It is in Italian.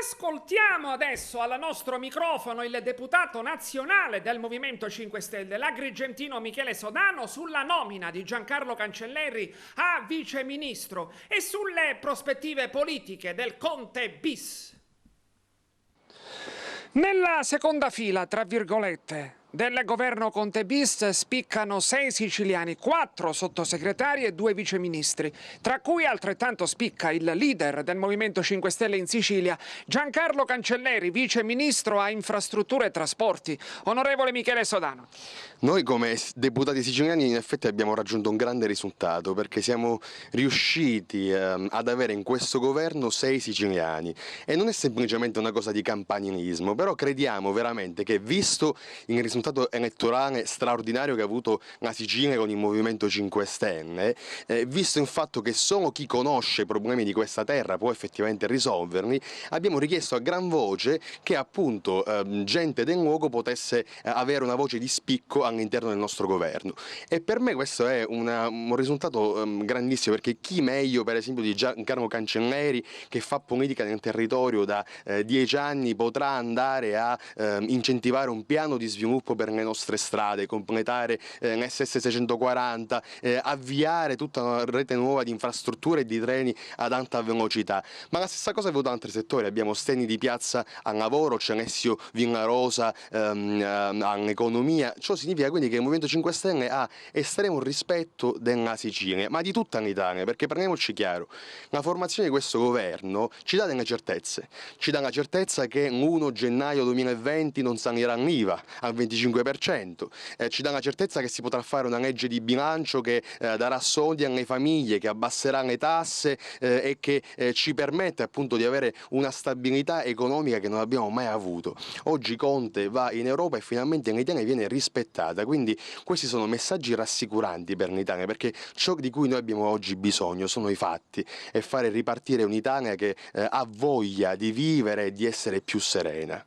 Ascoltiamo adesso al nostro microfono il deputato nazionale del Movimento 5 Stelle, l'agrigentino Michele Sodano, sulla nomina di Giancarlo Cancelleri a viceministro e sulle prospettive politiche del Conte bis. Nella seconda fila, tra virgolette, del governo Conte bis spiccano 6 siciliani, 4 sottosegretari e 2 viceministri, tra cui altrettanto spicca il leader del Movimento 5 Stelle in Sicilia, Giancarlo Cancelleri, viceministro a infrastrutture e trasporti. Onorevole Michele Sodano. Noi come deputati siciliani in effetti abbiamo raggiunto un grande risultato, perché siamo riusciti ad avere in questo governo 6 siciliani, e non è semplicemente una cosa di campanilismo, però crediamo veramente che, visto il risultato elettorale straordinario che ha avuto la Sicilia con il Movimento 5 Stelle, visto il fatto che solo chi conosce i problemi di questa terra può effettivamente risolverli, abbiamo richiesto a gran voce che appunto gente del luogo potesse avere una voce di spicco all'interno del nostro governo. E per me questo è un risultato grandissimo, perché chi meglio per esempio di Giancarlo Cancelleri, che fa politica nel territorio da 10 anni, potrà andare a incentivare un piano di sviluppo per le nostre strade, completare l'SS 640, avviare tutta una rete nuova di infrastrutture e di treni ad alta velocità. Ma la stessa cosa è venuta da altri settori. Abbiamo Steni di Piazza al lavoro, Celestio Villarosa all'economia. Ciò significa quindi che il Movimento 5 Stelle ha estremo rispetto della Sicilia, ma di tutta l'Italia, perché parliamoci chiaro, la formazione di questo governo ci dà delle certezze. Ci dà la certezza che l'1 gennaio 2020 non salirà l'IVA al 25%, ci dà la certezza che si potrà fare una legge di bilancio che darà soldi alle famiglie, che abbasserà le tasse e che ci permette appunto di avere una stabilità economica che non abbiamo mai avuto. Oggi Conte va in Europa e finalmente l'Italia viene rispettata, quindi questi sono messaggi rassicuranti per l'Italia, perché ciò di cui noi abbiamo oggi bisogno sono i fatti, e fare ripartire un'Italia che ha voglia di vivere e di essere più serena.